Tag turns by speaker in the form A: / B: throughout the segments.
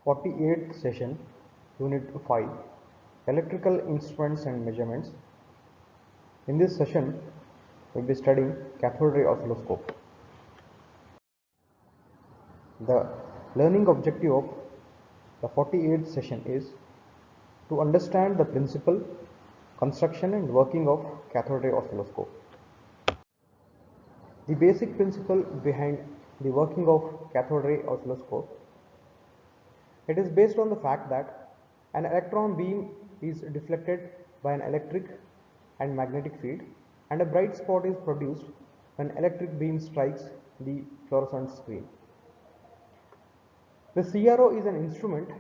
A: 48th session, Unit 5, Electrical Instruments and Measurements. In this session, we will be studying cathode ray oscilloscope. The learning objective of the 48th session is to understand the principle, construction and working of cathode ray oscilloscope. The basic principle behind the working of cathode ray oscilloscope, it is based on the fact that an electron beam is deflected by an electric and magnetic field, and a bright spot is produced when electric beam strikes the fluorescent screen. The CRO is an instrument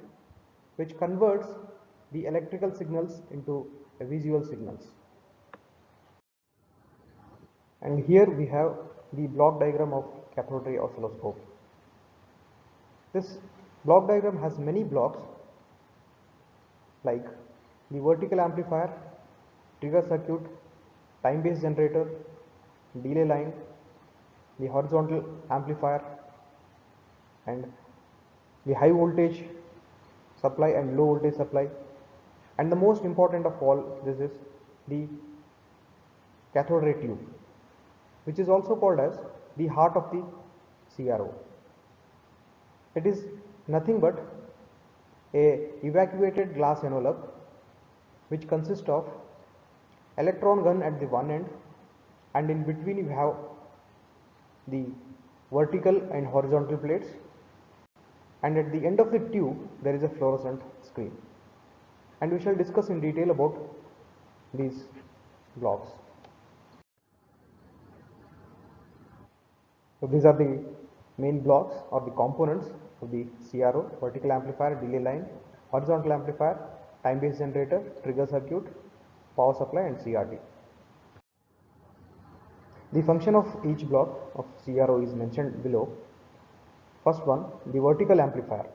A: which converts the electrical signals into visual signals. And here we have the block diagram of cathode ray oscilloscope. This block diagram has many blocks like the vertical amplifier, trigger circuit, time based generator, delay line, the horizontal amplifier, and the high voltage supply and low voltage supply, and the most important of all, this is the cathode ray tube, which is also called as the heart of the CRO. It is nothing but a evacuated glass envelope which consists of electron gun at the one end, and in between you have the vertical and horizontal plates, and at the end of the tube there is a fluorescent screen, and we shall discuss in detail about these blocks. So these are the main blocks or the components of the CRO: vertical amplifier, delay line, horizontal amplifier, time based generator, trigger circuit, power supply and CRT. The function of each block of CRO is mentioned below. First one, the vertical amplifier.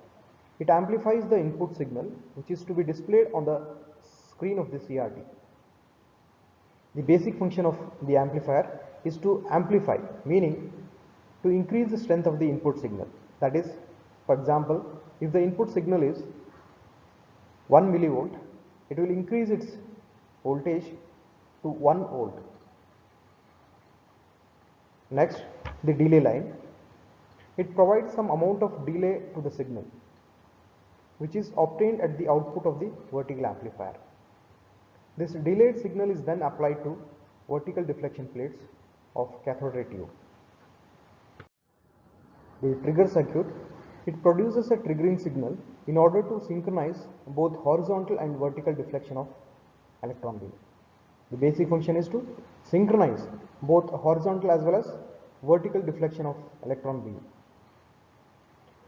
A: It amplifies the input signal which is to be displayed on the screen of the CRT. The basic function of the amplifier is to amplify, meaning to increase the strength of the input signal. That is, for example, if the input signal is 1 millivolt, it will increase its voltage to 1 volt. Next, the delay line. It provides some amount of delay to the signal, which is obtained at the output of the vertical amplifier. This delayed signal is then applied to vertical deflection plates of cathode ray tube. The trigger circuit, it produces a triggering signal in order to synchronize both horizontal and vertical deflection of electron beam. The basic function is to synchronize both horizontal as well as vertical deflection of electron beam.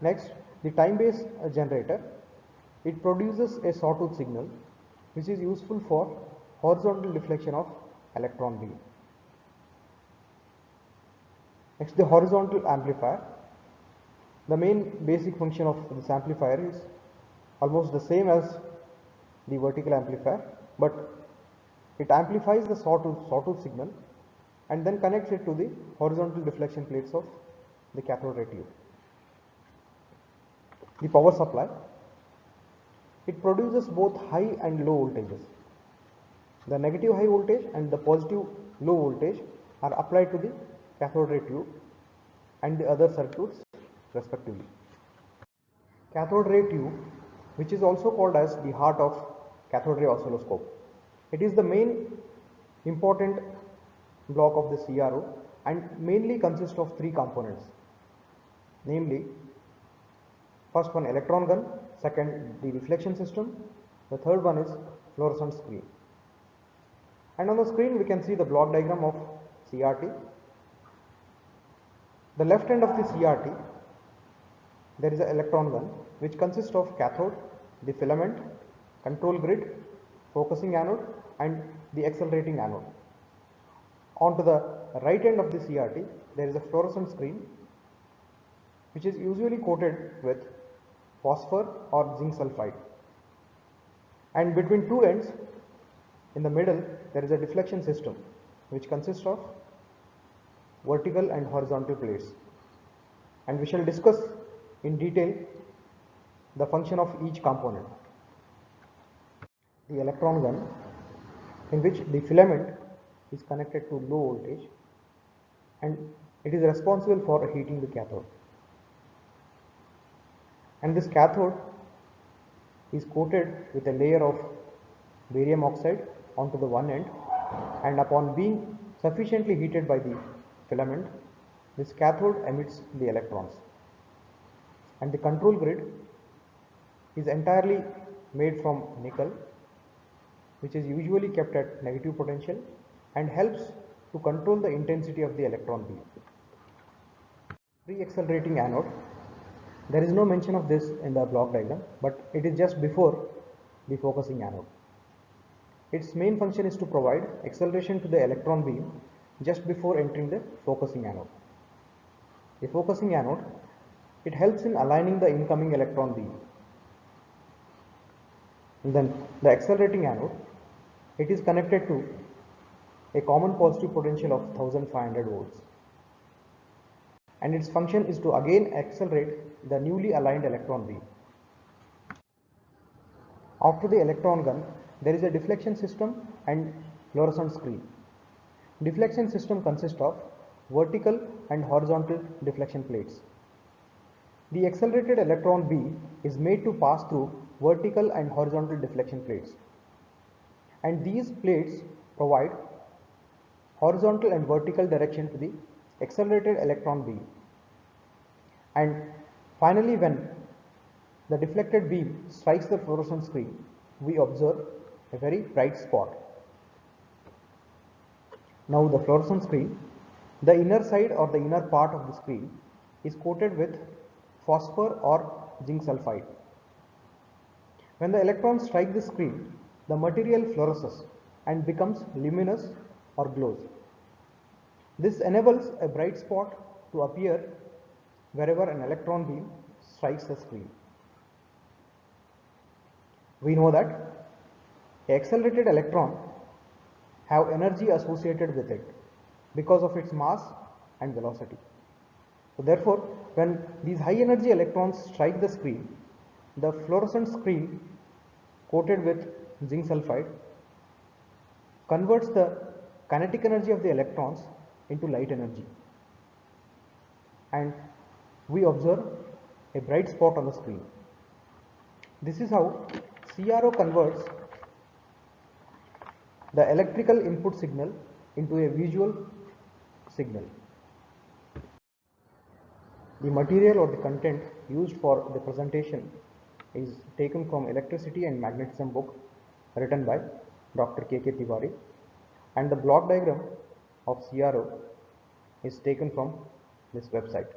A: Next, the time based generator, it produces a sawtooth signal which is useful for horizontal deflection of electron beam. Next, the horizontal amplifier. The main basic function of this amplifier is almost the same as the vertical amplifier, but it amplifies the sawtooth signal and then connects it to the horizontal deflection plates of the cathode ray tube. The power supply, it produces both high and low voltages. The negative high voltage and the positive low voltage are applied to the cathode ray tube and the other circuits respectively. Cathode ray tube, which is also called as the heart of cathode ray oscilloscope, it is the main important block of the CRO and mainly consists of three components, namely, first one electron gun, second the reflection system, the third one is fluorescent screen. And on the screen we can see the block diagram of CRT. The left end of the CRT, there is an electron gun which consists of cathode, the filament, control grid, focusing anode and the accelerating anode. On to the right end of the CRT, there is a fluorescent screen which is usually coated with phosphor or zinc sulfide. And between two ends, in the middle, there is a deflection system which consists of vertical and horizontal plates. And we shall discuss in detail the function of each component. The electron gun, in which the filament is connected to low voltage and it is responsible for heating the cathode. And this cathode is coated with a layer of barium oxide onto the one end, and upon being sufficiently heated by the filament, this cathode emits the electrons. And the control grid is entirely made from nickel, which is usually kept at negative potential and helps to control the intensity of the electron beam. Pre-accelerating anode. There is no mention of this in the block diagram, but it is just before the focusing anode. Its main function is to provide acceleration to the electron beam just before entering the focusing anode. The focusing anode, it helps in aligning the incoming electron beam. And then the accelerating anode, it is connected to a common positive potential of 1500 volts. And its function is to again accelerate the newly aligned electron beam. After the electron gun, there is a deflection system and fluorescent screen. Deflection system consists of vertical and horizontal deflection plates. The accelerated electron beam is made to pass through vertical and horizontal deflection plates. And these plates provide horizontal and vertical direction to the accelerated electron beam. And finally, when the deflected beam strikes the fluorescent screen, we observe a very bright spot. Now the fluorescent screen, the inner side or the inner part of the screen is coated with phosphor or zinc sulfide. When the electrons strike the screen, the material fluoresces and becomes luminous or glows. This enables a bright spot to appear wherever an electron beam strikes the screen. We know that an accelerated electron have energy associated with it because of its mass and velocity. So therefore, when these high energy electrons strike the screen, the fluorescent screen coated with zinc sulfide converts the kinetic energy of the electrons into light energy, and we observe a bright spot on the screen. This is how CRO converts the electrical input signal into a visual signal. The material or the content used for the presentation is taken from Electricity and Magnetism book written by Dr. K.K. Tiwari, and the block diagram of CRO is taken from this website.